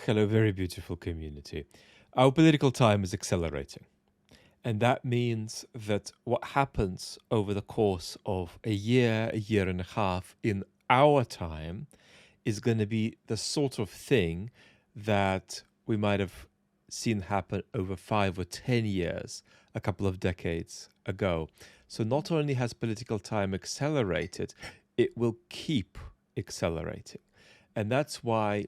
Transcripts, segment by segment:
Hello, very beautiful community. Our political time is accelerating. And that means that what happens over the course of a year and a half in our time is going to be the sort of thing that we might have seen happen over 5 or 10 years, a couple of decades ago. So not only has political time accelerated, it will keep accelerating. And that's why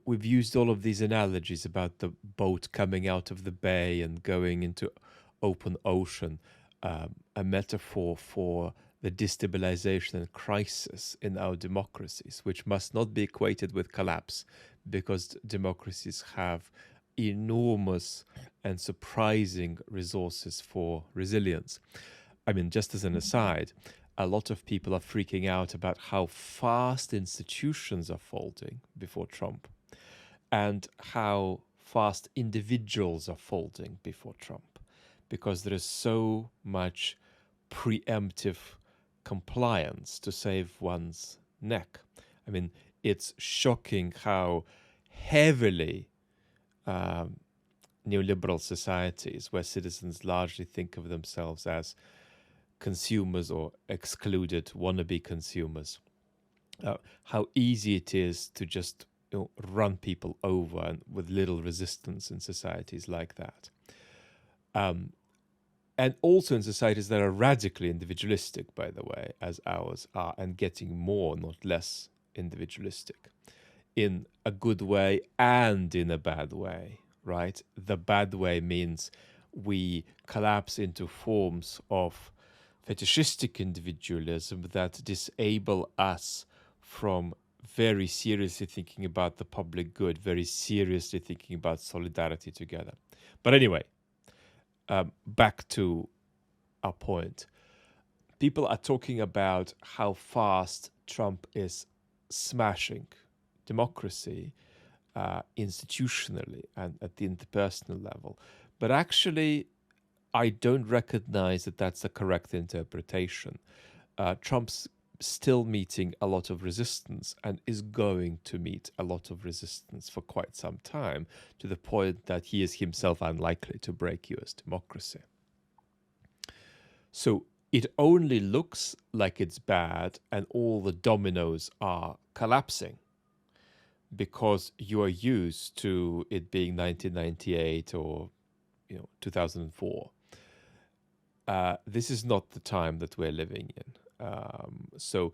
we've used all of these analogies about the boat coming out of the bay and going into open ocean, a metaphor for the destabilization and crisis in our democracies, which must not be equated with collapse, because democracies have enormous and surprising resources for resilience. I mean, just as an aside, a lot of people are freaking out about how fast institutions are folding before Trump and how fast individuals are folding before Trump, because there is so much preemptive compliance to save one's neck. I mean, it's shocking how heavily neoliberal societies, where citizens largely think of themselves as consumers or excluded wannabe consumers, how easy it is to just run people over and with little resistance in societies like that. And also in societies that are radically individualistic, by the way, as ours are, and getting more, not less, individualistic, in a good way and in a bad way, right? The bad way means we collapse into forms of fetishistic individualism that disable us from very seriously thinking about the public good, very seriously thinking about solidarity together. But anyway, back to our point. People are talking about how fast Trump is smashing democracy institutionally and at the interpersonal level. But actually, I don't recognize that that's the correct interpretation. Trump's still meeting a lot of resistance and is going to meet a lot of resistance for quite some time, to the point that he is himself unlikely to break US democracy. So it only looks like it's bad and all the dominoes are collapsing because you are used to it being 1998 or 2004. This is not the time that we're living in. So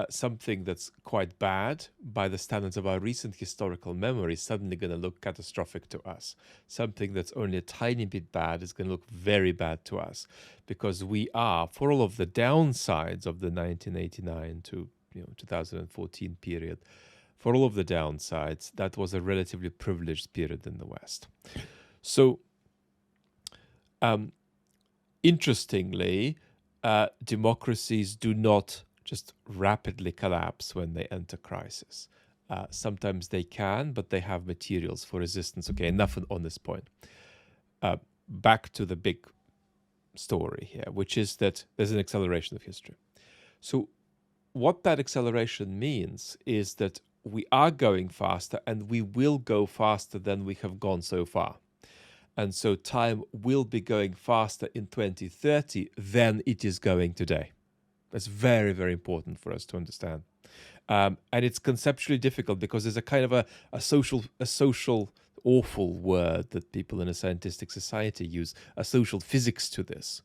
something that's quite bad by the standards of our recent historical memory is suddenly going to look catastrophic to us. Something that's only a tiny bit bad is going to look very bad to us, because we are, for all of the downsides of the 1989 to 2014 period, for all of the downsides, that was a relatively privileged period in the West. So, interestingly, democracies do not just rapidly collapse when they enter crisis. Sometimes they can, but they have materials for resistance. Okay, enough on this point. Back to the big story here, which is that there's an acceleration of history. So what that acceleration means is that we are going faster, and we will go faster than we have gone so far. And so time will be going faster in 2030 than it is going today. That's very, very important for us to understand. And it's conceptually difficult because there's a kind of a social awful word that people in a scientific society use, a social physics to this.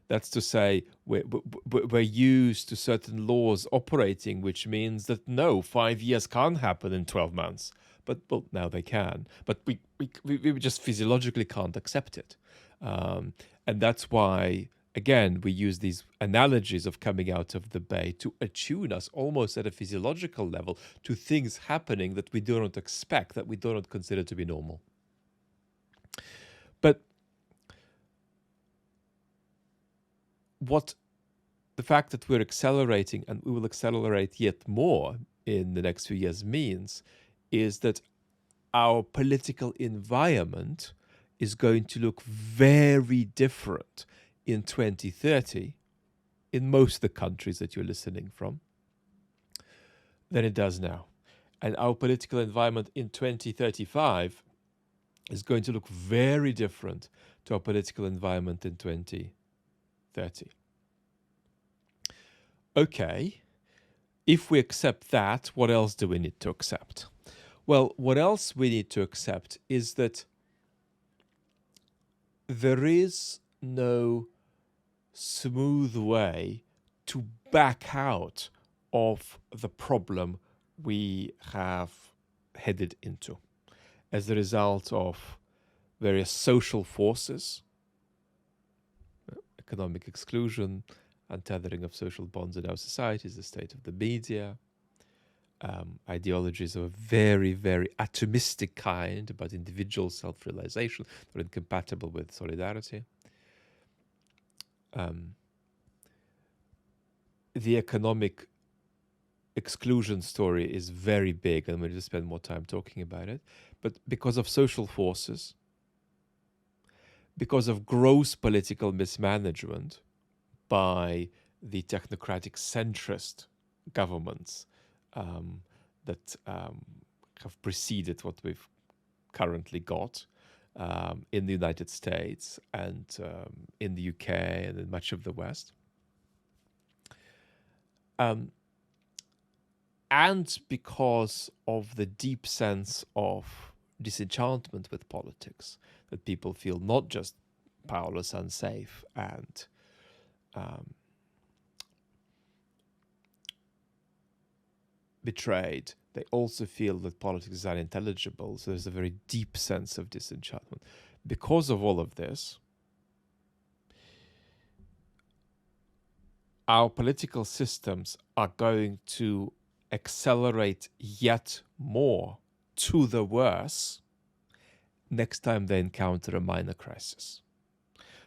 That's to say, we're used to certain laws operating, which means that no, 5 years can't happen in 12 months. But well, now they can. But we just physiologically can't accept it. And that's why, again, we use these analogies of coming out of the bay to attune us almost at a physiological level to things happening that we do not expect, that we do not consider to be normal. But the fact that we're accelerating, and we will accelerate yet more in the next few years, means is that our political environment is going to look very different in 2030 in most of the countries that you're listening from than it does now. And our political environment in 2035 is going to look very different to our political environment in 2030. Okay, if we accept that, what else do we need to accept? Well, what else we need to accept is that there is no smooth way to back out of the problem we have headed into as a result of various social forces, economic exclusion, untethering of social bonds in our societies, the state of the media, ideologies of a very, very atomistic kind about individual self-realization that are incompatible with solidarity. The economic exclusion story is very big, and we'll just spend more time talking about it. But because of social forces, because of gross political mismanagement by the technocratic centrist governments that have preceded what we've currently got in the United States and in the UK and in much of the West. And because of the deep sense of disenchantment with politics, that people feel not just powerless, unsafe, and betrayed, they also feel that politics is unintelligible. So there's a very deep sense of disenchantment. Because of all of this, our political systems are going to accelerate yet more to the worse next time they encounter a minor crisis.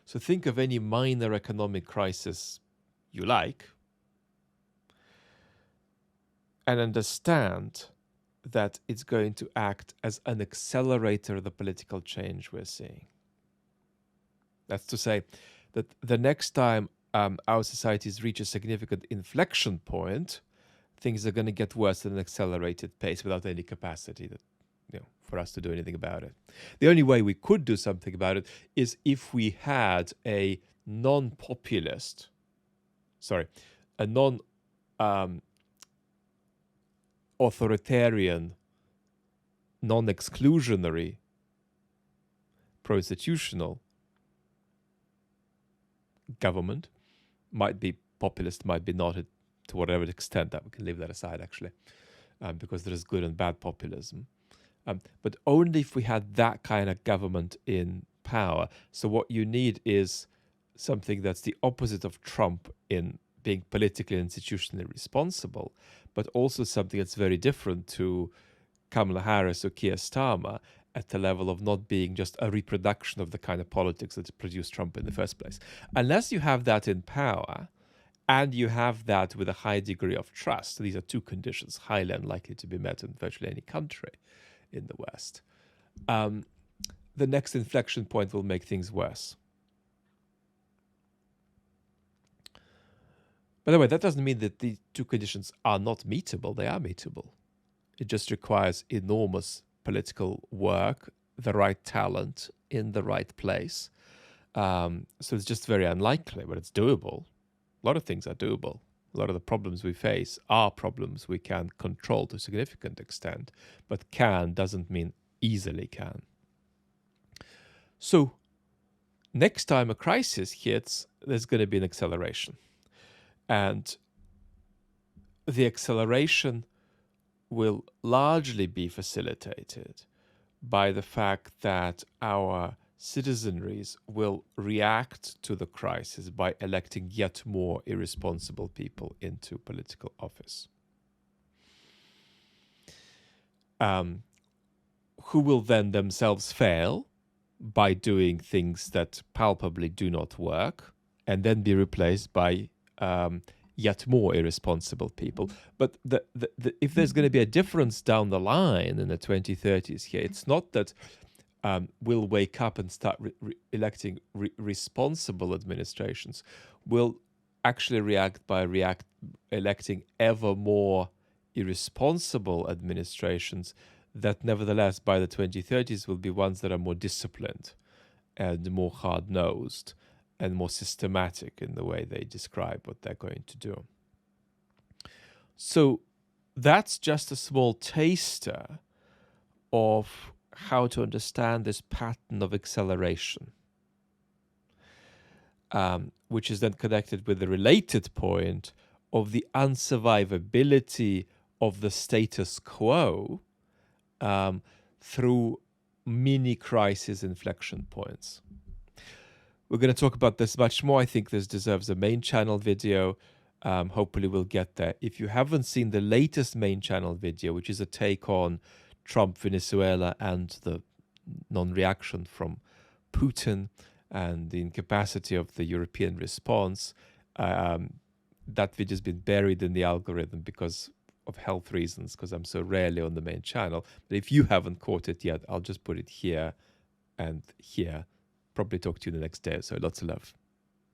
So think of any minor economic crisis you like and understand that it's going to act as an accelerator of the political change we're seeing. That's to say that the next time our societies reach a significant inflection point, things are going to get worse at an accelerated pace without any capacity that, for us to do anything about it. The only way we could do something about it is if we had a non-populist, a non-authoritarian, non-exclusionary, pro-institutional government. Might be populist, might be not, to whatever extent. That we can leave that aside, actually, because there is good and bad populism. But only if we had that kind of government in power. So what you need is something that's the opposite of Trump in being politically and institutionally responsible, but also something that's very different to Kamala Harris or Keir Starmer at the level of not being just a reproduction of the kind of politics that produced Trump in the first place. Unless you have that in power, and you have that with a high degree of trust, these are two conditions highly unlikely to be met in virtually any country in the West, the next inflection point will make things worse. By the way, that doesn't mean that these two conditions are not meetable. They are meetable. It just requires enormous political work, the right talent in the right place. So it's just very unlikely, but it's doable. A lot of things are doable. A lot of the problems we face are problems we can control to a significant extent, but can doesn't mean easily can. So next time a crisis hits, there's going to be an acceleration. And the acceleration will largely be facilitated by the fact that our citizenries will react to the crisis by electing yet more irresponsible people into political office, who will then themselves fail by doing things that palpably do not work and then be replaced by yet more irresponsible people. But if there's going to be a difference down the line in the 2030s here, it's not that we'll wake up and start electing responsible administrations. We'll actually react by electing ever more irresponsible administrations that nevertheless by the 2030s will be ones that are more disciplined and more hard-nosed and more systematic in the way they describe what they're going to do. So that's just a small taster of how to understand this pattern of acceleration, which is then connected with the related point of the unsurvivability of the status quo through mini crisis inflection points. We're going to talk about this much more. I think this deserves a main channel video. Hopefully we'll get there. If you haven't seen the latest main channel video, which is a take on Trump, Venezuela, and the non-reaction from Putin and the incapacity of the European response, that video has been buried in the algorithm because of health reasons, because I'm so rarely on the main channel. But if you haven't caught it yet, I'll just put it here and here. Probably talk to you the next day. So lots of love.